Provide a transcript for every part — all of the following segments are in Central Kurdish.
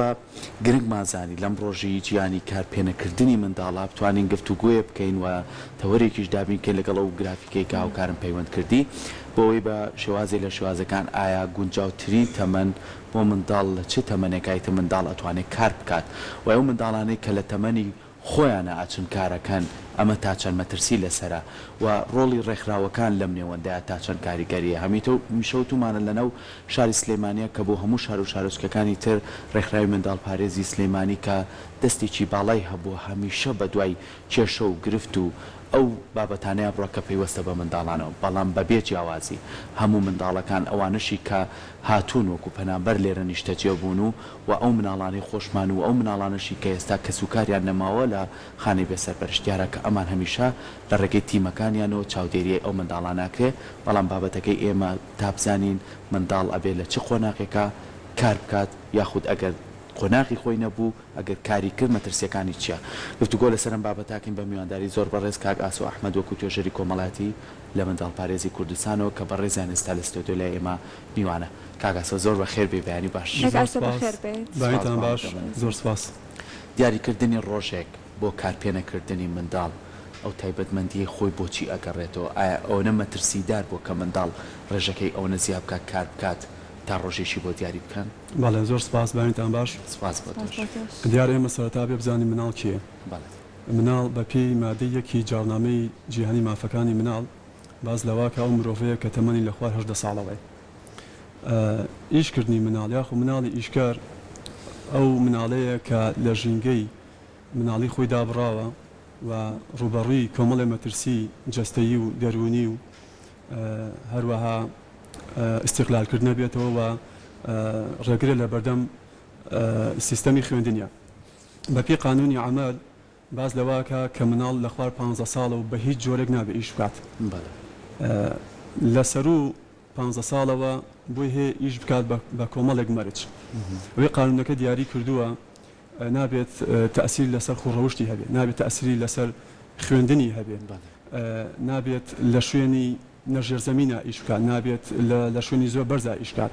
بە گرنگ مازانی لەم ڕۆژی گیانی کارپێنەکردنی منداڵا بتوانین گفتوگوێ بکەین و تەوەرێکیش دابین کە لەگەڵ ئەو گرافیکەی کە هاوکارم پەیوەند کردی بۆەوەی بە شێوازێ لە شێوازەکان ئایا گونجاوترین تەمەن بۆ منداڵ لە چ تەمەنێکایتە منداڵ ئەتوانێت کار بکات و ئەو منداڵانەی کە لە تەمەنی خۆیانە ئاچن کارەکەن ئەمە تا چەند مەترسی لەسرە و ڕۆڵی ڕێکخراوەکان لەم نێوەندەیە تا چەند کاریگەریە هەمیتە میشەوتمانە لەنەو شاری سلێمانیە کە بۆ هەموو شار و شارۆچکەکانی تر ڕێکخراوی منداڵ پارێزی سلێمانی کە دەستێکی باڵای هەبوو هەمیشە بە دوای کێشە و گرفت و ئەو بابەتانەیە بڕۆکە پەیوەستە بە منداڵانەوە بەڵام بەبێ جیاوازی هەموو منداڵەکان ئەوانشی کە هاتوون وەکو پەنابەر لێرە نیشتەجێ بوون و ئەو مناڵانی خۆشمان و ئەو مناڵانشی کە ئێستا کەسوکاریان نەماوە لە خانەی بێسەرپەرشتیارە کە ئەمان هەمیشە لە ڕێگەی تیمەکانیانەوە چاودێریە ئەو منداڵاناکرێ بەڵام بابەتەکەی ئێمە تابزانین منداڵ ئەبێ لە چ خۆناقێکە کار بکات یاخود ئەگەر قۆناغی خۆی نەبوو ئەگەر کاری کرد مەترسیەکانی چییە گفتوگۆ لەسەرم بابەتاکەین بە میوانداری زۆر بەڕێز کاک ئاسۆ ئەحمەد وەکو توێژەری کۆمەڵاتی لە منداڵ پارێزی کوردستانەوە کە بەڕێزیان ئێستا لە ستۆدیۆ لای ئێمە میوانە کاک ئاسۆ زۆر بەخێر بێ بەیانی باش باش زۆر سپاس دیاریکردنی ڕۆژێک بۆ کارپێنەکردنی منداڵ ئەو تایبەتمەندی خۆی بۆچی ئەگەڕێتەوە ئایا ئەوە مەترسیدار بۆ کە منداڵ ڕێژەکەی ئەوە زیاد بکات کار بکات تا ڕۆژێکی بۆ دیاری بکەن بەڵێ زۆر سپاس باینتان باش سپاس دیار ئێمە سەرەتا بێ بزانین مناڵ کێ مناڵ بە پێی مادەیەکی جاڵنامەی جیهانی مافەکانی مناڵ باز لەواکە ئەو مرۆڤەیە کە تەمەنی لە خوار 18 ساڵەوەی ئیشکردنی مناڵ یاخو مناڵی ئیشکار ئەو مناڵەیە کە لە ژینگەی مناڵی خۆی دابڕاوە و ڕوبەڕووی کۆمەڵی مەترسی جەستەیی و دەرونی و هەروەها استقلالکردنە بێتەوە و ڕێگرە لە بەردەم سیستەمی خوێندنیە بەپی قانونی عمل باز لەواکە کە مناڵ لە خوار 15 ساڵە و بە هیچ جۆرێک نابێ ئیش بکات لەسەر و 15 ساڵەوە بۆی هەیە ئیش بکات بە کۆمەڵێک مەرج وێ قانونەکە دیاری کردووە نابێت تەئسیر لەسەر خوڕەوشتی هەبێت نابێت تەئسیری لەسەر خوێندنی هەبێت نابێت لە شوێنی نەژێرزەمینە ئیش بکات نابێت لە شوێنی زۆر بەرزە ئیش بکات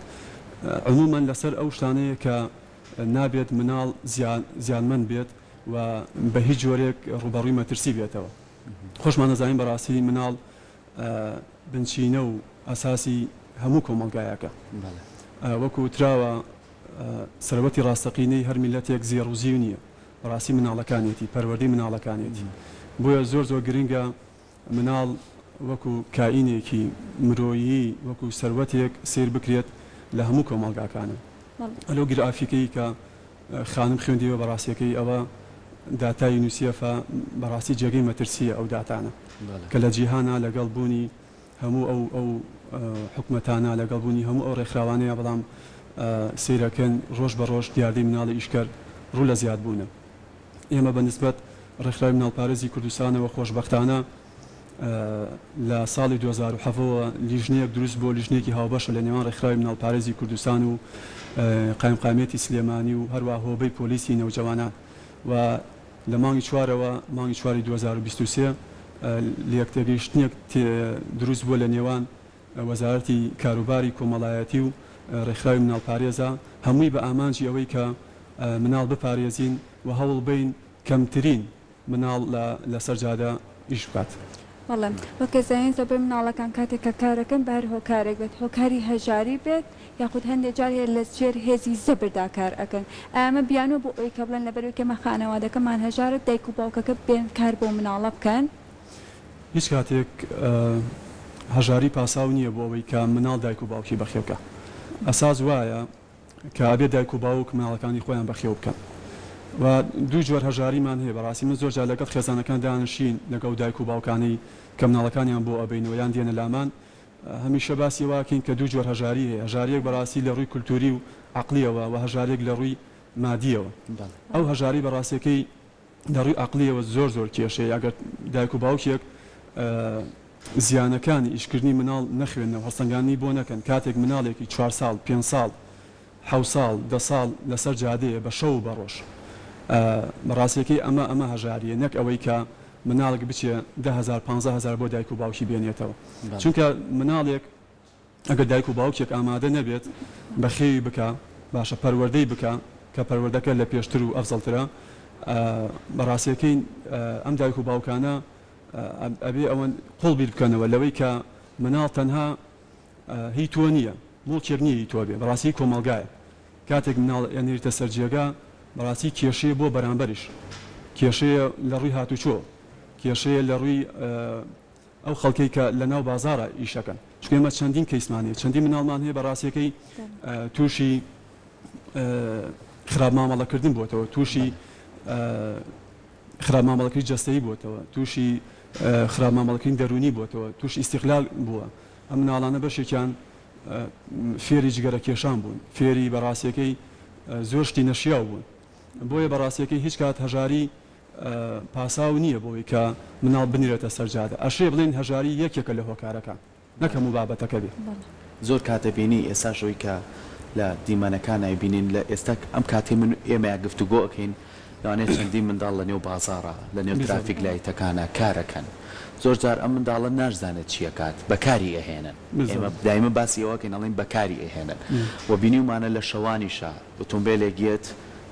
عموماً لەسەر ئەو شتانەیە کە نابێت مناڵ زیانمەند بێت و بە هیچ جۆرێک ڕوبەڕووی مەترسی بێتەوە خۆشمان نەزانین بەڕاستی مناڵ بنچینە و ئەساسی هەموو کۆمەڵگایەکە وەکو وتراوە سەرەوەتی ڕاستەقینەی هەر میلەتێک زێڕ و زیو نییە بەڕاستی مناڵەکانێتی پەروەردەی مناڵەکانێتی بۆیە زۆر گرنگە مناڵ وەکو کائینێکی مرۆیی وەکو سەروەتێک سیر بکرێت لە هەموو کۆمەڵگاکانە ئەلۆ گرافیکەی کە خانم خوێندیوە بەڕاستیەکەی ئەوە داتای یونیسێفە بەڕاستی جێگەی مەترسیە ئەو داتانە کە لە جیهانە لەگەڵ بوونی هەموو ئەو حکومەتانە لەگەڵ بوونی هەموو ئەو ڕێکخراوانەیە بەڵام سیرەکەن ڕۆژ بە ڕۆژ دیاردەی مناڵی ئیشکەر ڕوو لە زیاد بوونە ئێمە بەنسبەت ڕێکخراوی مناڵپارێزی کوردستانەوە خۆشبەختانە لە ساڵی 2007ەوە لیژنەیەک دروست بۆ لیژنێکی هاوبەشە لە نێوان ڕێکخراوی مناڵپارێزی کوردستان و قایمقامێتی سلێمانی و هەروە هۆبەی پۆلیسی نەوجەوانان و لە مانگی چوارەوە مانگی چواری 2023 لەیەکتێگەیشتنێک دروست بووە لە نێوان وەزارەتی کاروباری کۆمەڵایەتی و ڕێکخراوی مناڵپارێزە هەمووی بە ئامانجی ئەوەی کە مناڵ بپارێزین و هەوڵ بین کەمترین مناڵ لە سەرجادە ئیش بکات. بەڵێ وەکەزانین زۆربەی مناڵەکان کاتێک کە کارەکەن بە هەر هۆکارێک بێت هۆکاری هەژاری بێت یاخود هەندێک جار هەیە لە ژێر هێزی زەبردا کار ئەکەن ئەمە بیانوە بۆ ئەوەی کە بڵێن لەبەرەوەی کەمە خانەوادەکەمان هەژارە دایک و باوکەکە بێن کار بۆ مناڵە بکەن هیچ کاتێک هەژاری پاساو نییە بۆ ئەوەی کە مناڵ دایک و باوکی بەخێوکە ئەساس وایە کە ئەبێ دایک و باوک مناڵەکانی خۆیان بەخێو بکەن و دوو جۆر هەژاریمان هەیە بەڕاستی من زۆر جار لەگەڵ خێزانەکان دانشین لەگەڵ دایک و باوکانی کە مناڵەکانیان بۆ ئەبینەوە یان دێنە لامان هەمیشە باسی واکەین کە دوو جۆر هەژاری هەیە هەژاریەک بەڕاستی لە ڕووی کولتوری و عەقلیەوە و هەژارێک لە ڕووی مادیەوە ئەو هەژاری بەڕاستیەکەی لە ڕووی عەقلیەوە زۆر کێشەیە ئەگەر دایک و باوکێک زیانەکانی ئیشکردنی مناڵ نەخوێنەوە هەڵسەنگانی بۆ نەکەن کاتێک مناڵێکی 4 ساڵ 5 ساڵ 7 ساڵ 10 ساڵ لەسەر جادەیە بە شەو بە ڕۆژ بەڕاستیەکەی ئەمە هەژاریە نەک ئەوەی کە مناڵێک بچێ 10,000 15,000 بۆ دایک و باوکی بێنێتەوە چونکە مناڵێک ئەگەر دایک و باوکێک ئامادە نەبێت بە خێوی بکە باشە پەروەردەی بکە کە پەروەردەکە لە پێشتر و ئەفزەڵترە بەڕاستیەکەی ئەم دایک و باوکانە ئەبێ ئەوەن قوڵ بیر بکەنەوە لەوەی کە مناڵ تەنها هی تۆ نییە مڵکێک نییە هی تۆ بێ بەڕاستی کۆمەڵگایە کاتێک مناڵ ئەنێریتە سەر جێگا بەڕاستی کێشەیە بۆ بەرامبەریش کێشەیە لە ڕووی هاتوچۆ کێشەیە لە ڕووی ئەو خەڵکەی کە لە ناو بازارە ئیشەکەن چکە ئێمە چەندین کەیسمانەیە چەندین مناڵمان هەیە بەڕاستیەکەی تووشی خراپ مامەڵەکردن بووەتەوە تووشی خراپ مامەڵەکەی جەستەیی بووەتەوە تووشی خراپ مامەڵەکەی دەرونی بووەتەوە تووشی ئیستیقلال بووە ئەم مناڵانە بەشێکیان فێری جگەرە کێشان بوون فێری بەڕاستیەکەی زۆر شتی نەشیاو بوون بۆیە بەڕاستیەکەی هیچ کات هەژاری پاساو نییە بۆی کە مناڵ بنیرێتە سەرجادە ئەشێ بڵێن هەژاری یەکێکە لە هۆکارەکان نەکەم و بابەتەکە بێ زۆر کاتە بینی ئێستا شەوەی کە لە دیمەنەکان نایبینین لە ئێستا ئەم کاتی من ئێمە گفتوگۆ ئەکەین لەوانەیە چەندین منداڵ لە نێو بازارە لە نێو ترافیک لایتەکانە کارەکەن زۆر جار ئەم منداڵە نازانێت چیە کات بەکاری ئەهێنن ئێمە دایمە باسی ئەوەکەین ئەڵێن بەکاری ئەهێنن و بینیمانە لە شەوانیشە ئۆتۆمبیلێک گێت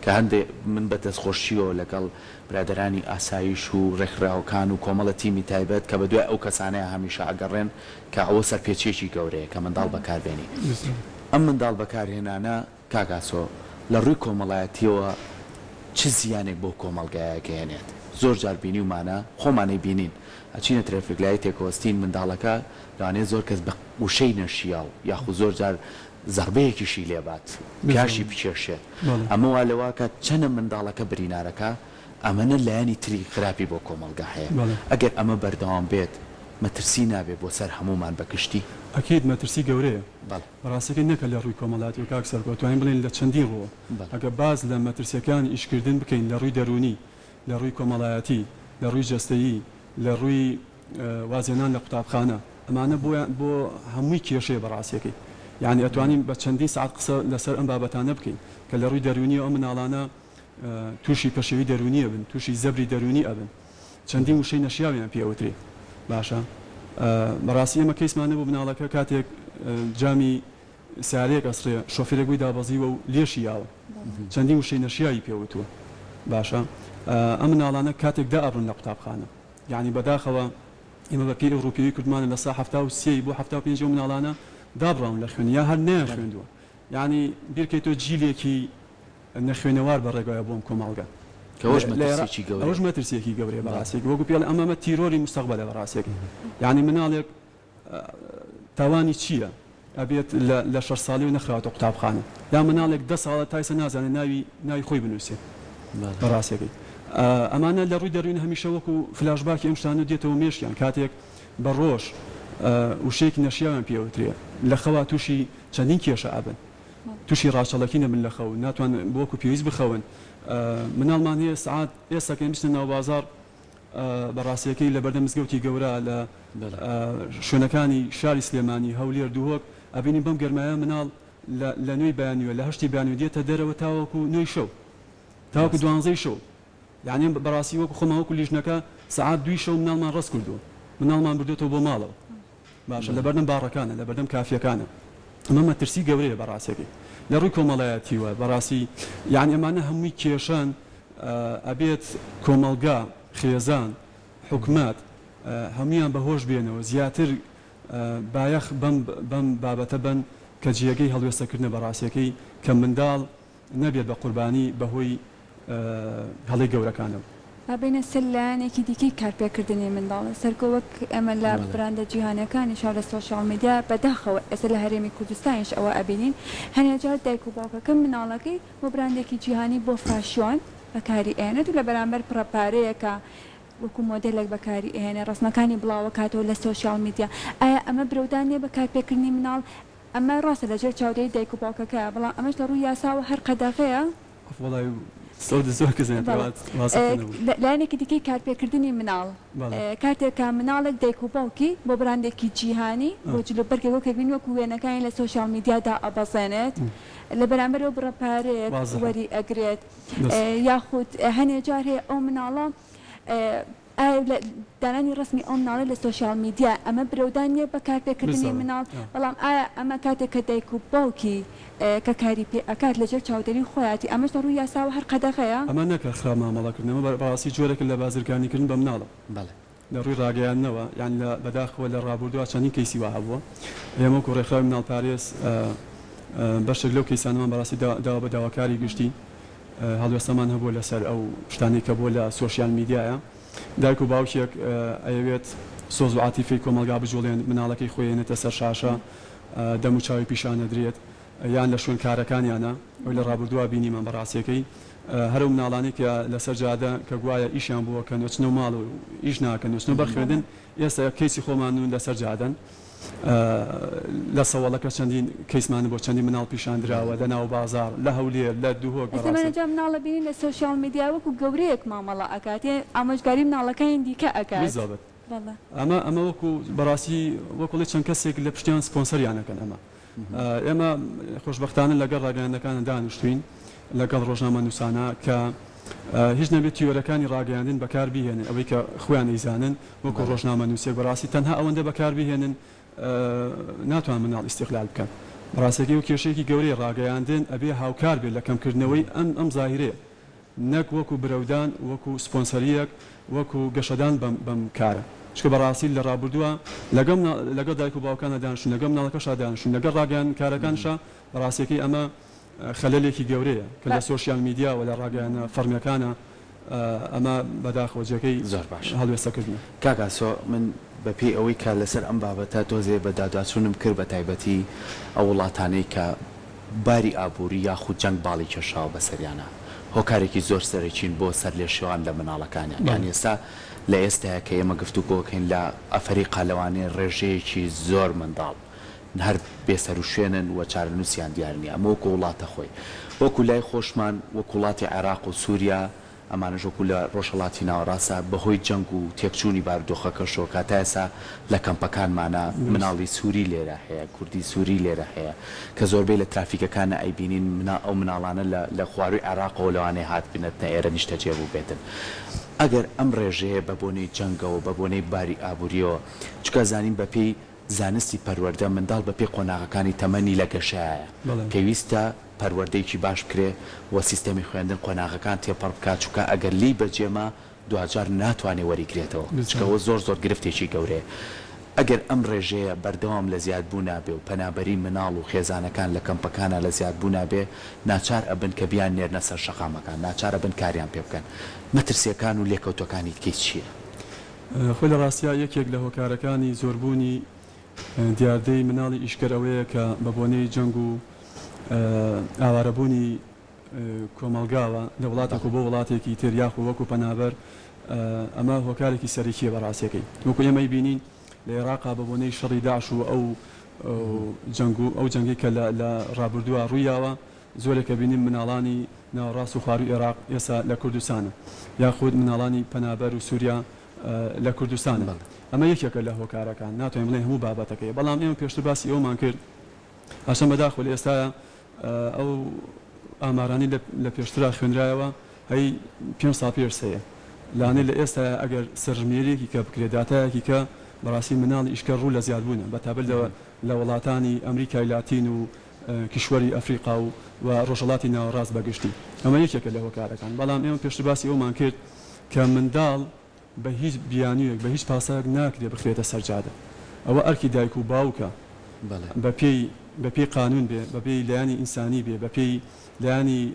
کە هەندێک من بە دەستخۆشیەوە لەگەڵ برادرانی ئاسایش و ڕێکخراوەکان و کۆمەڵە تیمی تایبەت کە بە دوای ئەو کەسانەیە هەمیشە ئەگەڕێن کە ئەوە سەرپێچێکی گەورەیە کە منداڵ بەکاربێنی ئەم منداڵ بەکارهێنانە کاگاسۆ لە ڕووی کۆمەڵایەتیەوە چ زیانێک بۆ کۆمەڵگایەکەهێنێت زۆر جار بینیمانە خۆمانەی بینین ئەچینە ترافیکلای تێکۆستین منداڵەکە لەوانەیە زۆر کەس بە وشەی نەشیاو یاخو زۆر جار زەربەیەکیشی لێبات پیاشی بکێشێت ئەمە وا لەواکە چەنە منداڵەکە برینارەکە ئەمەنە لایەنی تری خراپی بۆ کۆمەڵگا هەیە ئەگەر ئەمە بەردەوام بێت مەترسی نابێت بۆ سەر هەمومان بەکشتی ئەکید مەترسی گەورەیە بەڕاستەکەی نەکە لە ڕووی کۆمەڵاتی و کاک سەرکۆ توانین بڵێن لە چەندین ڕۆ ئەگە باز لە مەترسیەکان ئیشکردن بکەین لە ڕووی دەرونی لە ڕووی کۆمەڵایەتی لە ڕووی جەستەیی لە ڕووی وازێنان لە قوتابخانە ئەمانە بۆ هەمووی کێشەیە بەڕاستیەکەی یعنی ئەتوانین بە چەندین سعات قسە لەسەر ئەم بابەتانە بکەین کە لە ڕووی دەرونی ئەو مناڵانە تووشی پەشێوی دەرونیە بن تووشی زەبری دەرونی ئەبن چەندین وشەی نەشیاویان پێوتری باشە بەڕاستی ئێمە کەیسمانە بوو مناڵەکە کاتێک جامی سیارەیەک ئەسڕێ شۆفێرێک دابەزیوە و لێشی یاوە چەندین وشەی نەشیایی پێوتووە باشە ئەم مناڵانە کاتێک دائڕن لە قوتابخانە یعنی بەداخەوە ئێمە بەپی ئەوروپیەوەی کوردمانە لە سا 73 بۆ 75 مناڵانە دابڕاون لە خوێن یا هەر نەیان خوێندووە یعنی بیرکەیتەوە جیلێکی نەخوێنەوار بە ڕێگایە بۆم کۆمەڵگە ئەوەش مەترسیەکی گەورەیە بەڕاستێک وەکو پێڵێ ئەمەمە تیرۆری مستەقبەلە بەڕاستێک یعنی مناڵێک تاوانی چییە ئەبێت لە 6 ساڵی و نەخراوەتە قوتابخانە یا مناڵێک 10 ساڵە تایسە نازانێت ناوی خۆی بنووسێت بەڕاستێکی ئەمانە لە ڕووی دەروین هەمیشە وەکو فلاشباکی ئەم شتانە دێتەوە مێشیان کاتێک بە ڕۆژ وشەیەکی نەشیاویان پێوترێ لە خەوا تووشی چەندین کێشە ئابن تووشی ڕاچەڵەکی نەبن لە خەو ناتوان بۆکو پێویست بخەون مناڵمان هەیە سعات ئێستاکەن بچنە ناو بازار بەڕاستیەکەی لە بەردەم مزگەوتی گەورە لە شوێنەکانی شاری سلێمانی هەولێر دووهۆک ئەبینی بەم گەرمایە مناڵ لە نوێی بەیانوە لە هەشتی بەیانوە دێتە دەرەوە تاوەکو نوێی شەو تاوەکو 12 شەو یعنی بەڕاستی وەکو خۆماوەکو لیژنەکە سعات 2 شەو مناڵمان ڕست کردووە مناڵمان بردێتەوە بۆ ماڵەوە باشە لە بەردەم باڕەکانە لە بەردەم کافیەکانە ئەمە مەترسی گەورەیە بەڕاستێکی لە ڕووی کۆمەڵایەتیوە بەڕاستی یعنی ئەمانە هەمووی کێشان ئەبێت کۆمەڵگا خێزان حکومات هەمویان بەهۆش بێنەوە زیاتر بایەخ بەم بابەتە بن کە جێگەی هەڵوێستەکردنە بەڕاستیەکەی کە منداڵ نەبێت بە قوربانی بەهۆی هەڵی گەورەکانە بینە سلانێکی دیکەی کارپێکردنی منداڵە سەرکەوەک ئەمە لە براندە جیهانەکانی شاو لە سۆشیال میدیا بەداخەوە ئێستا لە هەرێمی کوردستانیش ئەوە ئەبینین هەنێجار دایک و باوکەکە مناڵەکەی بۆ براندێکی جیهانی بۆ فاشیۆن بەکاری ئێنێت و لە بەرامبەر پڕەپارەیەکە وەکو مۆدلێک بەکاری ئێنێ ڕسمەکانی بڵاوە کاتەوە لە سۆشیال میدیا ئایا ئەمە برەودانێ بە کارپێکردنی مناڵ ئەمە ڕاستە لەژێر چاودێری دایک و باوکەکەیە بەڵام ئەمەش لە ڕووی یاساوە هەر قەدەغەیە لایەنێکی دیکەی کارپێکردنی مناڵ کاتێکە مناڵێک دایک و باوکی بۆ براندێکی جیهانی بۆ جلوبەرگێک وەکەبین وەکو وێنەکانی لە سۆشیال میدیادا ئەبەزێنێت لە بەرامبەرەوە بڕەپارێت وەری ئەگرێت یاخود هەنێ جار هەیە ئەو مناڵە دانانی ڕسمی ئەو مناڵە لە سوۆشیال میدیا ئەمە برەودانیە بە کارپێکردنی مناڵ بەڵام ئایا ئەمە کاتێک کە دایک و باوکی کە کاری پێ ئەکات لەژێر چاودێری خۆیاتی ئەمەش ڕووی یاساوە هەر قەدەغەیە ئەمە نەکە خرا مامەڵەکردنەوە بەڕاستی جۆرەکە لە بازرگانیکردن بە مناڵە لە ڕووی ڕاگەیاندنەوە یان لە بەداخەوە لە ڕابردووە چەندین کەیسی وا هەبووە ئێمە وەکو ڕێکخراوی مناڵ پارێز بەشێک لەو کەیسانەمان بەڕاستی داوا بە داواکاری گشتی هەڵوێستەمان هەبووە لەسەر ئەو شتانی کە بۆ لە سوۆشیال میدیایە دایک و باوکێک ئەیەوێت سۆز و عاتیفەی کۆمەلگا بجوڵێن مناڵەکەی خۆیێنێتە سەر شاشە دەم و چاوی پیشانە درێت یان لە شوێن کارەکانیانە ئەو لە ڕابردووە بینیمان بەڕاستیەکەی هەرو مناڵانی کە لەسەر جادە کە گوایە ئیشیان بووە کە نوچنە و ماڵ و ئیش ناکەن نوچنە بەخوێندن ئێستا کەیسی خۆمانون لەسەر جادەن لە سەوەڵەکە چەندین کەیسمان بۆ چەندی مناڵ پیشان درراوە لە ناو بازار لە هەولێر لە دووهۆک ئێستا مناڵە بینین لە سوۆشیال میدیا وەکو گەورەیەک مامەڵە ئەکات ئامۆژگاری مناڵەکانی دیکە ئەکات ئەمە وەکو بەڕاستی وەکوڵی چەند کەسێک لە پشتیان سپۆنسەریانەکەن ئێمە خۆشبەختانە لەگەڵ ڕاگەیاندەکانە دانیشتوین لەگەڵ ڕۆژنامە نووسانە کە هیچ نەبێت تیۆرەکانی ڕاگەیاندن بەکار بهێنن ئەوەی کە خۆیان ئەیزانن وەکو ڕۆژنامە نووسێک بەڕاستی تەنها ئەوەندە بەکار بهێنن ناتوان مناڵ ئیستیقلال بکەن ڕاستەکەی و کێشەیەکی گەورەی ڕاگەیاندن ئەبێ هاوکار بێت لە کەمکردنەوەی ئەم زاهیرەیە نەک وەکو برەودان وەکو سپۆنسەریەک وەکو گەشەدان بەم کارە چکە بەڕاستی لە ڕابردووە لەگەڵ دایک و باوکانە دانیشتن لەگەڵ مناڵەکەشا دانیشتن لەگەڵ ڕاگەیان کارەکانشە بەڕاستیەکەی ئەمە خەلەلێکی گەورەیە کە لە سوۆشیال میدیا و لە ڕاگەیانە فەرمیەکانە ئەمە بەداخۆجەکەی زۆر باش هەڵوێستەکردن کاکاسۆ من بەپێی ئەوەی کە لەسەر ئەم بابەتە تۆزێ بە دادوچوونم کرد بە تایبەتی ئەو وڵاتانەی کە باری ئابووری یاخود جەنگ باڵی کێشاوە بەسەریانە هۆکارێکی زۆر سەرچین بۆ سەر لێ شێوان لە مناڵەکانیان یان ئێستا لە ئێستاە کە ئێمە گفتوگۆکەین لە ئەفریقا لەوانەیە ڕێژەیەکی زۆر منداڵ هەر بێسەر و شوێنن و چارەنووسیان دیار نییە ئەمە وەکو وڵاتە خۆی وەکو لای خۆشمان وەکو وڵاتی عێراق و سووریا ئەمانەش وەکو لە ڕۆژهەڵاتی ناوەڕاستە بەهۆی جەنگ و تێکچوونی بارودۆخەکەشەوە کاتە ئێستا لە کەمپەکانمانە مناڵی سووری لێرە هەیە کوردی سووری لێرە هەیە کە زۆربەی لە ترافیکەکانە ئەیبینین ئەو مناڵانە لە خوارەوەی عێراقەوە لەوانەیە هات بنێتنە ئێرە نیشتەجێ بوو بێتن ئەگەر ئەم ڕێژەیە بە بۆنەی جەنگەوە بە بۆنەی باری ئابووریەوە چکە زانین بەپێی زانستی پەروەردە منداڵ بەپێی قۆناغەکانی تەمەنی لە گەشایە پێویستە پەروەردەیەکی باش بکرێ و سیستەمی خوێندن قۆناغەکان تێپەڕ بکات چکە ئەگەر لی بەجێمە دوجار ناتوانێت وەریگرێتەوە چکەوە زۆر گرفتێکی گەورەیە ئەگەر ئەم ڕێژەیە بەردەوام لە زیادبوو نابێ و پەنابەری مناڵ و خێزانەکان لە کەمپەکانە لە زیادبوو نابێ ناچار ئەبن کە بیان نێرنە سەر شەقامەکان ناچار ئەبن کاریان پێ بکەن مەترسیەکان و لێکەوتەکانی تکەی چییە؟ خۆی لە ڕاستیا یەکێک لە هۆکارەکانی زۆربوونی دیاردەی مناڵی ئیشکەرەوەیە کە بە بۆنەی جەنگ و ئاوارەبوونی کۆمەلگاوە لە وڵاتێک و بۆ وڵاتێکی تر یاخ و وەکو پەنابەر ئەمە هۆکارێکی سەرەکیە بەڕاستیەکەی وەکو ئێمەی بینین لە عێراقا بە بۆنەی شەڕی داعش و ئەو جەنگی کە لە ڕابردووە ڕوویاوە زۆرێکە بینیم مناڵانی ناوەڕاست و خواروی عێراق ئێستا لە کوردستانە یاخود مناڵانی پەنابەر و سووریا لە کوردستانە ئەمە یەکێکە لە هۆکارەکان ناتوانین بڵێن هەموو بابەتەکەی بەڵام ئێمە پێشتر باسی ئەومان کرد هەرچەند بەداخۆ لە ئێستاە ئەو ئامارانی لە پێشترا خوێنرایەوە هەی 5 ساڵ پێش سەیە لانێ لە ئێستا ئەگەر سەرژمێرێکی کە بکرێت داتایەکی کە بەڕاستی مناڵی ئیشکە ڕوو لە زیادبوونە بەتابەت لە وڵاتانی ئەمریکای لاتین و کشوەری ئەفریقا و ڕۆژهەڵاتی ناوەڕاست بەگشتی ئەمە یەکێکە لە هۆکارەکان بەڵام ئێمە پێشتر باسی ئەومان کرد کە منداڵ بە هیچ بیانویەک بە هیچ پاسایەک ناکرێت بخرێتە سەرجادە ئەوە ئەرکی دایک و باوکە بەپێی قانون بێ بەپێی لایانی ئینسانی بێ بەپێی لایانی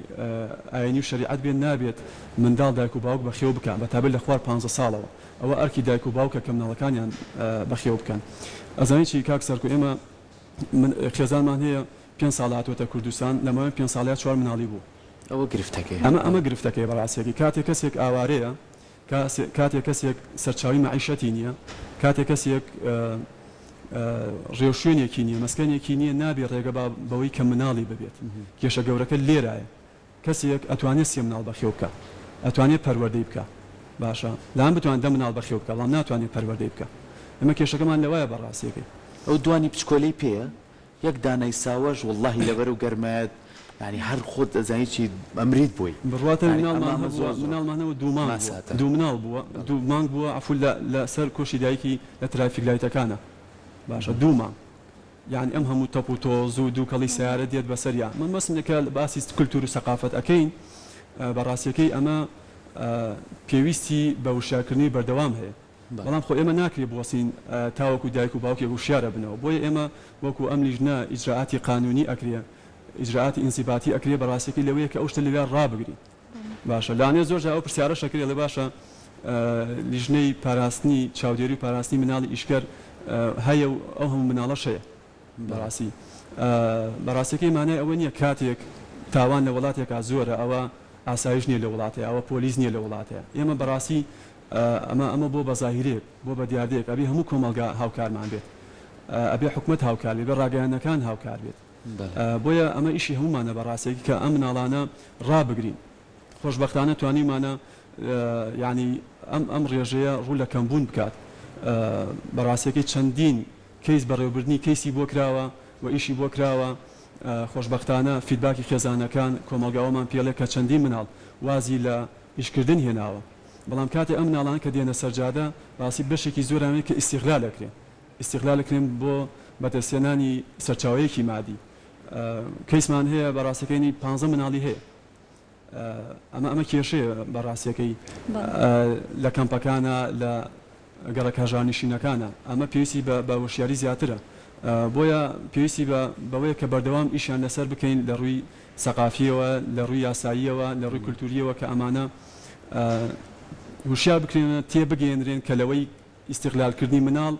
ئاینی و شریعەت بێ نابێت منداڵ دایک و باوک بەخێو بکەن بەتابەت لە خوار 15 ساڵەوە ئەوە ئەرکی دایک و باوکە کە مناڵەکانیان بەخێو بکەن ئەزانی چی کاک سەرکو ئێمە خێزانمان هەیە 5 ساڵ هاتووەتە کوردستان لەمەوەی 5 ساڵیات 4 مناڵی بوو ئەوە گرفتەکەی ئەمە گرفتەکەی بەڕاستیەکەی کاتێک کەسێک ئاوارەیە کاتێک کەسێک سەرچاوی مەعیشەتی نییە کاتێک کەسێک ڕێوشوێنێکی نییە مەسکەنێکی نییە نابێ ڕێگە بەوەی کە مناڵی ببێت کێشە گەورەکە لێرایە کەسێک ئەتوانێت 30 مناڵ بەخێو بکە ئەتوانێت پەروەردەی بکە باشە لام بتوان 10 مناڵ بەخێو بکە بەڵام ناتوانێت پەروەردەی بکە ئەمە کێشەکەمان لەوایە بەڕاستیەکەی ئەو دوانی پچکۆلەی پێیە یەک دانەی ساوەش واللهی لەبەر و گەرمایەت ینی هەر خۆت دەزانی چی ئەمریت بووی بڕاتە يعني مناڵمان أما هەبووە زۆر زۆر. مناڵمانەوە دوومان ماساتە. دوو مناڵ بووە دوو مانگ بووە عفو لە سەر کۆشی دایکی لە ترافیک لایتەکانە باشە دوو مانگ يعني ئەم هەموو تەپ و تۆز و دوو کەڵی سیارە دێت بەسەریان من مەسمێکە باسی کولتور و سەقافەت ئەەکەین بەڕاستیەکەی ئەمە پێویستی بە وشارکردنی بەردەوام هەیە بەڵام خۆ ئێمە ناکرێت بوەسین تاوەکو دایک و باوکی وشارە بنەوە بۆیە ئێمە وەکو ئەم لیژنە ئیجراعاتی قانونی ئەکرێ ئیجراعاتی ئینسیباتی ئەکرێ بەڕاستیەکەی لەوەیە کە ئەو شتە لەوێ ڕابگری باشە لانێ زۆر ئەو پرسیارە شەکرێ لە باشە لیژنەی پاراستنی چاودێری و پاراستنی مناڵی ئیشکەر هەیە و ئەو هەموو مناڵە شەیە بەڕاستیەکەی مانای ئەوە نییە کاتێک تاوان لە وڵاتێکا زۆرە ئەوە ئاسایش نییە لە وڵاتەیە ئەوە پۆلیس نییە لە وڵاتەیە ئێمە بەڕاستی ئەمە بۆ بەزاهیرێک بۆ بە دیاردێک ئەبێ هەموو کۆمەلگا هاوکارمان بێت ئەبێ حکومت هاوکار بێت بە ڕاگەیانەکان هاوکار بێت بۆیە ئەمە ئیشی هەمومانە بەڕاستێکی کە ئەم مناڵانە ڕابگرین خۆشبەختانە توانیمانە ینی ئەم ڕێژەیە ڕوو لە کەمبوون بکات بەڕاستێکی چەندین کەیس بەڕێوەبردننی کەیسی بۆ کراوە و ئیشی بۆ کراوە خۆشبەختانە فیدباکی خێزانەکان کۆمەلگاوەمان پێڵێ کە چەندین مناڵ وازی لە ئیشکردن هێناوە بەڵام کاتێ ئەم مناڵان کە دێنە سەرجادە ڕاستی بەشێکی زۆرانەیە کە ئیستیغلالەکرێن بۆ بەدەستێنانی سەرچاوەیەکی مادی کەیسمان هەیە بەڕاستەکەی 15 مناڵی هەیە ئەمە کێشەیە بەڕاستیەکەی لە کەمپەکانە لە گەڕە کاژانیشینەکانە ئەمە پێویستی بە وشیاری زیاترە بۆیە پێویستی بەوەیە کە بەردەوام ئیشیان لەسەر بکەین لە ڕووی سەقافیەوە لە ڕووی یاساییەوە لە ڕووی کولتوریەوە کە ئەمانە وشیار بکرێنە تێبگەێنرێن کە لەوەی ئیستیغلالکردنی مناڵ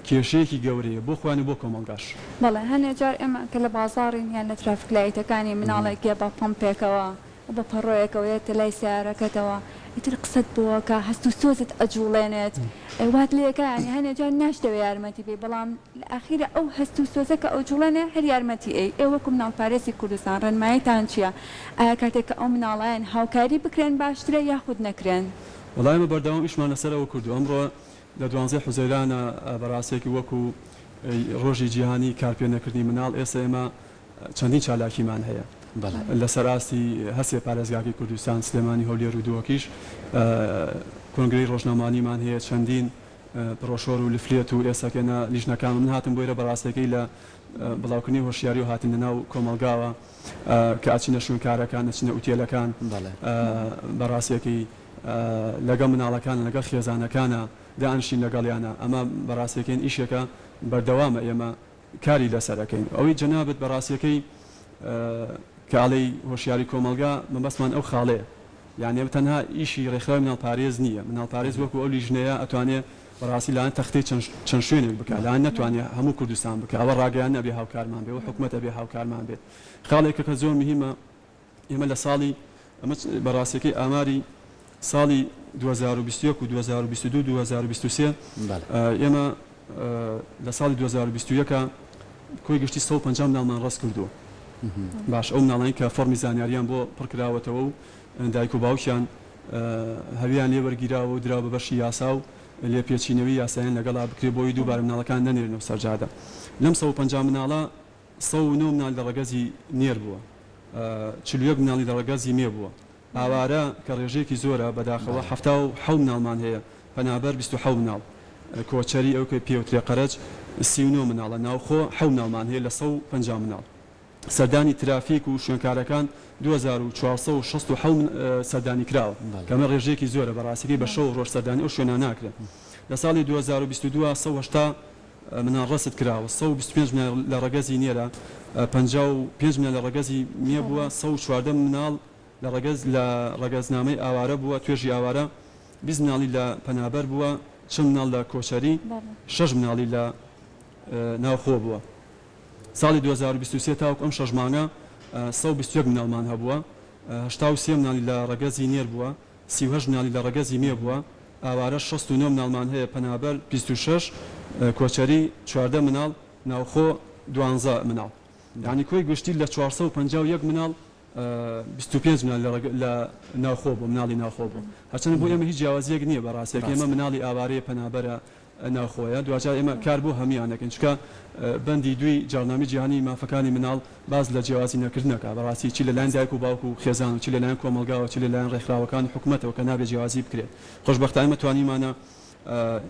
کێشەیەکی گەورەیە بۆ خوان و بۆ کۆمەلگاش بەڵێ هەنێ جار ئێمە کە لە بازاڕین یان لە ترافیک لایتەکانی مناڵێکێ بە پەمپێکەوە بە پەڕۆیەکەوەیەتە لای سیارەکەتەوە ئیتر قسەت بووە کە هەست و سۆزت ئەجوڵێنێت وات لێکە ینی هەنێ جار ناشتەوە یارمەتی بێ بەڵام لە ئاخیرە ئەو هەست و سۆزە کە ئەو جوڵێنێ هەر یارمەتی ئێوەکو مناڵپارێزی کوردستان ڕێنماییتان چییە ئایا کاتێک کە ئەو مناڵیان هاوکاری بکرێن باشترە یاخود نەکرێن وەڵای ئێمە بەردەوام ئیشمان لەسەرەوە کردو ئەمڕۆ لە 12 حوزەیرانە بەڕاستێکی وەکو ڕۆژی جیهانی کارپێنەکردنی مناڵ ئێستا ئێمە چەندین چالاکیمان هەیە لەسەر ئاستی هەسێ پارێزگاکی کوردستان سلێمانی هەولێر و دووەکیش کۆنگرەی ڕۆژنامانیمان هەیە چەندین پرۆشۆر و لفلێت و ئێستاکەنە لیژنەکان من هاتم بۆیرە بەڕاستەکەی لە بڵاوکردنی هۆشیاری و هاتن لەناو کۆمەلگاوە کە ئاچینە شوێنکارەکان ئەچینە ئوتێلەکان بەڕاستیەکەی لەگەڵ مناڵەکان لەگەڵ خێزانەکانە دانیشین لەگەڵیانە ئەمە بەڕاستیەکەین ئیشێکە بەردەوامە ئێمە کاری لەسەرەکەین ئەوەی جەنابەت بەڕاستیەکەی کاڵەی هۆشیاری کۆمەلگا مەبەستمان ئەو خاڵەیە یعنی تەنها ئیشی ڕێکخراوی مناڵپارێز نییە مناڵپارێز وەکو ئەو لیژنەیە ئەتوانێت بەڕاستی لاەن تەختەی چەند شوێنێک بکات لاەن نەتوانێت هەموو کوردستان بکە ئەوە ڕاگەیان نەبێ هاوکارمان بێ و حکومەتە بێ هاوکارمان بێت خاڵێکە کە زۆر مهمە ئێمە لە ساڵی ئەمە بەڕاستیەکەی ئاماری ساڵی 2021 و 2022 2023 ئێمە لە ساڵی 2021 کۆی گشتی 150 مناڵمان ڕست کردووە باش ئەو مناڵانی کە فۆرمی زانیاریان بۆ پڕکراوەتەوە و دایک و باوکیان هەویان لێ وەرگیراوە و درا بە بەشی یاسا و لێ پێچینەوەی یاسایان لەگەڵا بکرێ بۆی دووبارە مناڵەکان نەنێرنەوە سەرجادە لەم 150 مناڵە 109 مناڵ لە ڕەگەزی نێر بووە 41 مناڵی لە ڕەگەزی مێ بووە ئاوارە کە ڕێژەیەکی زۆرە بەداخەوە 77 مناڵمان هەیە پەنابەر 27 مناڵ کۆچەری ئەو کە پێوترێ قەرەج 39 مناڵە ناوخۆ 7 مناڵمان هەیە لە 150 مناڵ سەردانی ترافیک و شوێنکارەکان 2467 سەردانی کراوە کەمە ڕێژەیەکی زۆرە بەڕاستیەکەی بە شەو ڕۆژ سەردانی ئەو شوێنە ناکرێت لە ساڵی 2022 180 مناڵ ڕەست کراوە 125 لە ڕەگەزی نێرە 55 لە ڕەگەزی مێ بووە 114 مناڵ لە ڕەگەزنامەی ئاوارە بووە توێژی ئاوارە 20 مناڵی لە پەنابەر بووە 40 مناڵ لە کۆچەری 6 مناڵی لە ناوخۆ بووە ساڵی 2023 تاوەکو ئەم 6 مانگە 121 مناڵمان هەبووە 83 مناڵی لە ڕەگەزی نێر بووە 38 مناڵی لە ڕەگەزی مێ بووە ئاوارە 69 مناڵمان هەیە پەنابەر 26 کۆچەری 14 مناڵ ناوخۆ 12 مناڵ یعنی کۆی گشتی لە 451 مناڵ 25 مناڵ لە ناوخۆ بوو مناڵی ناوخۆ بوو هەرچەندە بۆ ئێمە هیچ جیاوازیەک نییە بەڕاستیەکە ئێمە مناڵی ئاوارەیە پەنابەرە ناوخۆیە دوجار ئێمە کار بۆ هەمیانەکەن چکە بەندی دوی جاڵنامی جیهانی مافەکانی مناڵ باز لە جیاوازی نەکردنەکە بەڕاستی چی لەلایەن دایک و باوک و خێزان و چی لەلایەن کۆمەلگاوە چی لەلایەن ڕێکخراوەکان و حکوومەتەوە کە نابێت جیاوازی بکرێت خۆشبەختانە توانیمانە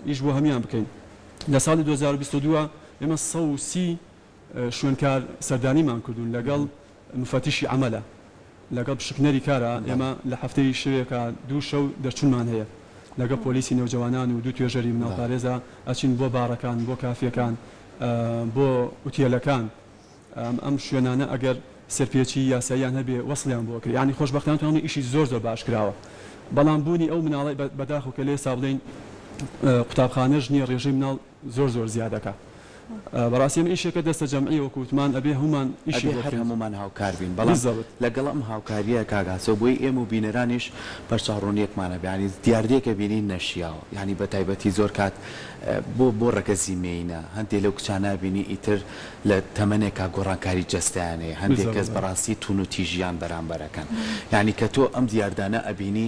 ئیش بۆ هەمیان بکەین لە ساڵی 2022 ئێمە 130 شوێنکار سەردانیمان کردوون لەگەڵ مفتیشی عملە لەگەڵ بشکنەری کارە ئێمە لە هەفتەی شوێکە 2 شەو دەرچوونمان هەیە لەگەڵ پۆلیسی نێوجەوانان و 2 توێژەری مناڵپارێزە ئەچین بۆ بارەکان بۆ کافیەکان بۆ ئوتێلەکان ئەم شوێنانە ئەگەر سەرپێچی یاساییان هەبێ وەسڵیان بۆ کرد ینی خۆشبەختانە توانێت ئیشی زۆر باش کراوە بەڵام بوونی ئەو مناڵی بەداخ و کە لێ سابڵین قوتابخانەش نییە ڕێژەی مناڵ زۆر زیادەکە بەڕاستی ئەمە ئیشێکە دەستە جەمعی وەکوتمان ئەبێ هەمومان ئیشی هەر هەمومان هاوکار بین بەڵام لەگەڵ ئەم هاوکاریە کاگاسە بۆی ئێمە و بینەرانیش پەرچاڕۆنیەکمانە بیانی دیاردێکە بینین نەشیاوە ینی بە تایبەتی زۆر کات بۆ ڕەگەزی مینە هەندێک لەو کچانە بینی ئیتر لە تەمەنێکا گۆڕانکاری جەستیانەیە هەندێک کەس بەڕاستی تون و تیژیان بەرامبەرەکەن ینی کە تۆ ئەم دیاردانە ئەبینی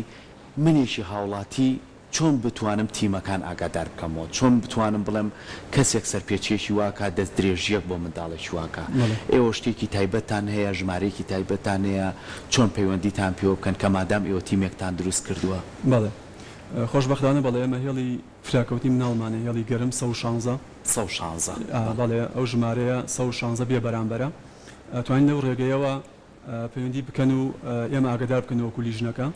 منیشی هاوڵاتی چۆن بتوانم تیمەکان ئاگادار بکەمەوە چۆن بتوانم بڵێم کەسێک سەرپێچێکی واکە دەست درێژیەک بۆ منداڵێکی واکە ئێوە شتێکی تایبەتان هەیە ژمارەیەکی تایبەتان هەیە چۆن پەیوەندیتان پێوە بکەن کە مادام ئێوە تیمێکتان دروست کردووە بەڵێ خۆشبەختانە بەڵێ ئێمە هێڵی فراکەوتی مناڵمانە هێڵی گەرم 116 بەڵێ ئەو ژمارەیە 116 بێ بەرامبەرە توانین لەو ڕێگەیەوە پەیوەندی بکەن و ئێمە ئاگادار بکەنەوە لیژنەکە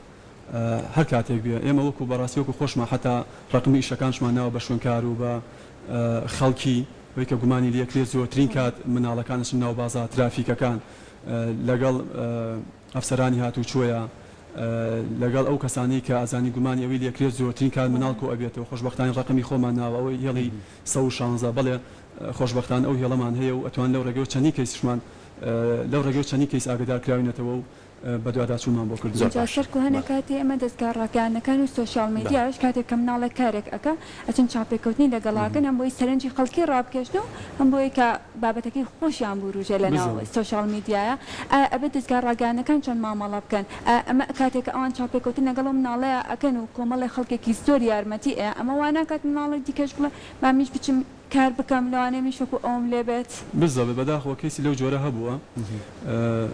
هەر کاتێک بێ ئێمە وەکو بەڕاستی وەکو خۆشمان حتا ڕقمی ئیشەکانشمان ناوە بە شوێنکار و بە خەڵکی وەی کە گومانی لەکرێت زۆرترین کات مناڵەکانشن ناو بازار ترافیکەکان لەگەڵ ئەفسەرانی هاتوو چۆیە لەگەڵ ئەو کەسانی کە ئازانی گومانی ئەوی لەکرێت زۆرترین کات مناڵکۆ ئەبێتەوە خۆشبەختانی ڕقمی خۆمان ناوە ئەوەی هێڵی 116 بەڵێ خۆشبەختان ئەو هێڵەمان هەیە و ئەتوان لەو ڕێگەوە چەندی کەیسشمان لەو ڕێگەوە چەندی کەیس ئاگادار کراوینەتەوە و بەدواداچوومان بۆ کرد سەر کوهەنە کاتی ئەمە دەستگار ڕاگەیانەکان و سۆشیال میدیاش کاتێک کە مناڵە کارێک ئەکە ئەچەند چاپێککەوتنی لەگەڵاکەن هەم بۆی سەرنجی خەڵکی ڕابکەشن و هەم بۆی کە بابەتەکەی خۆشیان بروژە لە ناو سۆشیال میدیایە ئەبێت دەستگار ڕاگەیانەکان چەند مامەڵە بکەن ئەمە کاتێک ئەوان چاپێککەوتن لەگەڵ مناڵەیە ئەکەن و کۆمەڵی خەڵکێکی زۆر یارمەتی ئەمە واناکات مناڵی دیکەش بڵێ بامیش بچم کار بکەم لەوانێ میشکو ئەوم لێبێت بزەوێ بەداخەوە کەیسی لەو جۆرە هەبووە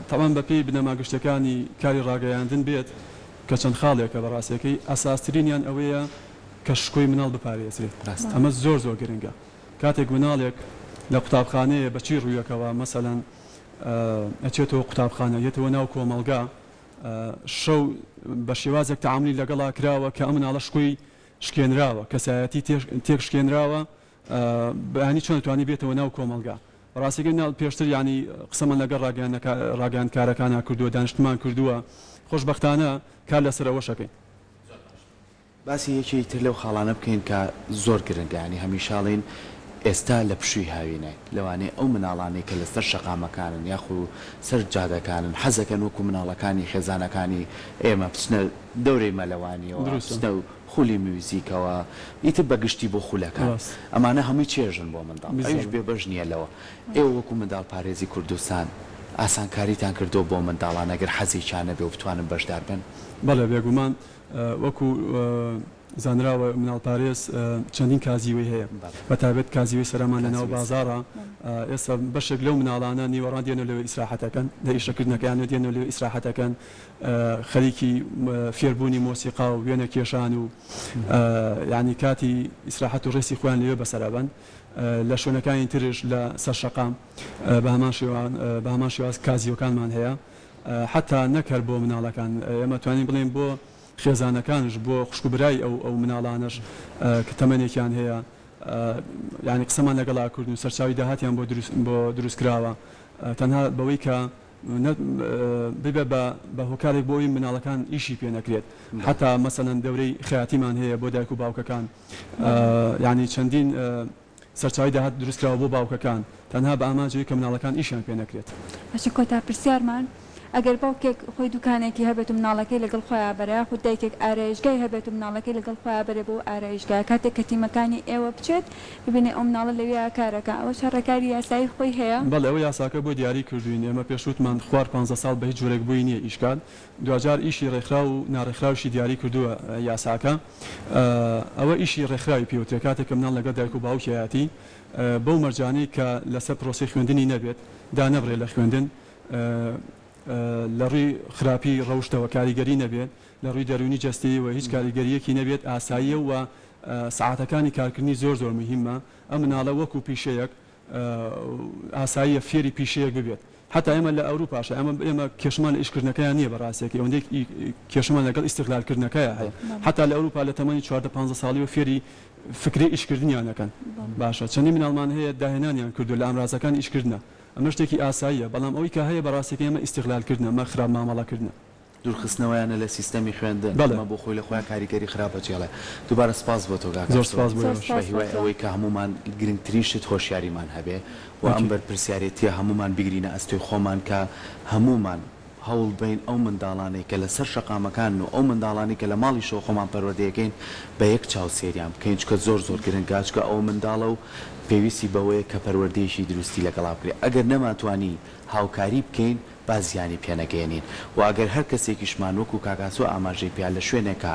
تاوان بەپێی بنەماگەشتەکانی کاری ڕاگەیاندن بێت کە چەند خاڵێکە بەڕاستیەکەی ئاساسترینیان ئەوەیە کە شکۆی مناڵ بپارێزرێت ئەمە زۆر گرنگە کاتێک مناڵێک لە قوتابخانەیە بەچی ڕوویەکەوە مەسەلەن ئەچێتەوە قوتابخانە یێتەوە ناو کۆمەلگا شەو بە شێوازێک تەعاملی لەگەڵا کراوە کە ئەم مناڵە شکۆی شکێنراوە کەسایەتی تێک شکێنراوە بەیانی چۆن توانی بێتەوە ناو کۆمەلگا ڕاستیەکەی ناڵ پێشتر ینی قسەمان لەگەڵ ڕاگەیاندکارەکانە کردووە دانیشتمان کردووە خۆشبەختانە کار لەسەر ئەوەشەکەین باسی یەکی تر لەو خاڵانە بکەین کە زۆر گرنگانی هەمیشاڵین ئێستا لە پشووی هاوینێک لەوانەیە ئەو مناڵانەی کە لەسەر شەقامەکانن یاخو سەر جادەکانن حەزەکەن وەکو مناڵەکانی خێزانەکانی ئێمە بچنە دەورەی مەلەوانیەوە بچنە و خولی میوزیکەوە ئیتر بەگشتی بۆ خولەکان ئەمانە هەمووی چێژن بۆ منداڵ ئەویش بێبەش نییە لەوە ئێوە وەکو منداڵ پارێزی کوردستان ئاسانکاریتان کردو بۆ منداڵان ئەگەر حەزێکیانە بێ و بتوانن بەشدار بن بەڵێ بێگومان وەکو زانراوە مناڵپارێز چەندین کازیوەی هەیە بەتابێت کازیوەی سەرمان لە ناو بازارە ئێستا بەشێک لەو مناڵانە نیوەڕان دێنە لەوێ ئیسراحەتەکەن لە ئیشەکردنەکەیان دێنە لەوێ ئیسراحەتەکەن خەریکی فێربوونی مۆسیقا و وێنە کێشان و یعنی کاتی ئیسراحەت و ڕێسی خۆیان لەوێ بەسەرابەن لە شوێنەکانی ترش لە سەر شەقام بە هەمان شێواز کازیۆکانمان هەیە حتا نەکەر بۆ مناڵەکان ئێمە توانین بڵێن بۆ خێزانەکانش بۆ خوشکبرای ئەو مناڵانش کە تەمەنێکیان هەیە یعنی قسەمان لەگەڵا کردن و سەرچاوی داهاتیان بۆ دروستکراوە تەنها بەوەی کە ببێ بە هۆکارێک بۆ ئەوی مناڵەکان ئیشی پێ نەکرێت حتا مەسەلەن دەورەی خەیاتیمان هەیە بۆ دایک و باوکەکان یعنی چەندین سەرچاوی داهات دروستکراوە بۆ باوکەکان تەنها بە ئامانجەوەی کە مناڵەکان ئیشیان پێ نەکرێت ئەچ کۆتا پرسیارمان ئەگەر باوکێک خۆی دوکانێکی هەبێت و مناڵەکەی لەگەڵ خۆیان بەرە خو دایکێک ئارایشگای هەبێت و مناڵەکەی لەگەڵ خۆیان بەرە بۆ ئارایشگای کاتێک کە تیمەکانی ئێوە بچێت ببینێ ئەو مناڵە لەوێ کارەکە ئەوە شەڕەکاری یاسایی خۆی هەیە بەڵێ ئەوە یاساکە بۆ دیاری کردوین ئێمە پێشوتمان خوار 15 ساڵ بە هیچ جۆرێک بووی نییە ئیشکات دوجار ئیشی ڕێکخرا و ناڕێکخراوشی دیاری کردووە یاساکە ئەوە ئیشی ڕێکخراوی پێوتێ کاتێک کە مناڵ لەگەڵ دایک و باوکیەتی بەو مەرجانەی کە لەسەر پرۆسی خوێندنی نەبێت دا نەبڕێ لە خوێندن لە ڕووی خراپی ڕەوشتەوە کاریگەری نەبێت لە ڕووی دەرونی جەستی و هیچ کاریگەریەکی نەبێت ئاساییە و ساعاتەکانی کارکردنی زۆر مهمە ئەم مناڵە وەکو پیشەیەک ئاساییە فێری پیشەیەک ببێت حتا ئێمە لە ئەوروپاشە ئێمە کێشمان لە ئیشکردنەکەیان نییە بەڕاستێکی ئەوەندێک کێشمان لەگەڵ ئیستیقلالکردنەکەیە هەیە حتا لە ئەوروپا لە تەمەنی 14-15 ساڵی و فێری فکری ئیشکردنیان دەکەن باشە چەندی مناڵمان هەیە داهێنانیان کردو لە ئامرازەکان ئیشکردنە ئەمە شتێکی ئاساییە بەڵام ئەوەی کە هەیە بەڕاستێکی ئێمە ئیستیقلالکردنە مە خراپ مامەڵەکردنە دوورخستنەوەیانە لە سیستەمی خوێندن ئەمە بۆ خۆی لە خۆیان کاریگەری خراپە جێڵێ دووبارە سپاس بۆ تۆ زۆر سپاس بۆ بە هیوای ئەوەی کە هەمومان گرنگترین شت هۆشیاریمان هەبێ و ئەم بەرپرسیارەتیە هەمومان بگرینە ئەستۆی خۆمان کە هەمومان هەوڵ بین ئەو منداڵانەی کە لەسەر شەقامەکان و ئەو منداڵانی کە لە ماڵی شەو خۆمان پەروەردەیەکەین بە یەک چاوسێریان بکەین چکە زۆر گرنگە چکە ئەو منداڵە و پێویستی بەوەیە کە پەروەردەیەشی دروستی لەگەڵا بکرێت ئەگەر نەماتوانی هاوکاری بکەین با زیانی پێنەگەێنین و ئەگەر هەر کەسێکیشمان وەکو کاکاسۆ ئاماژەی پیا لە شوێنێکە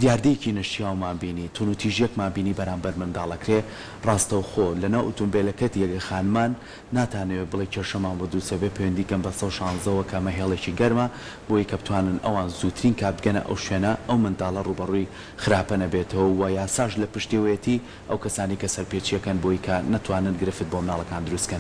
دیاردەیەکی نەشیاومان بینی تون و تیژێکمان بینی بەرامبەر منداڵەکرێ ڕاستەوخۆ لەناو ئۆتۆمبیلەکەت یەگە خانمان ناتانەوێت بڵێ کێشەمان بۆ دووسەبێ پەیوەندیکەم بە 116ەوە کە مەهێڵێکی گەرمە بۆی کە بتوانن ئەوان زووترین کابگەنە ئەو شوێنە ئەو منداڵە ڕوبەڕووی خراپە نەبێتەوە و یاساژ لە پشتێوەتی ئەو کەسانی کە سەرپێچیەکەن بۆی کە نەتوانن گرفت بۆ مناڵەکان دروستکەن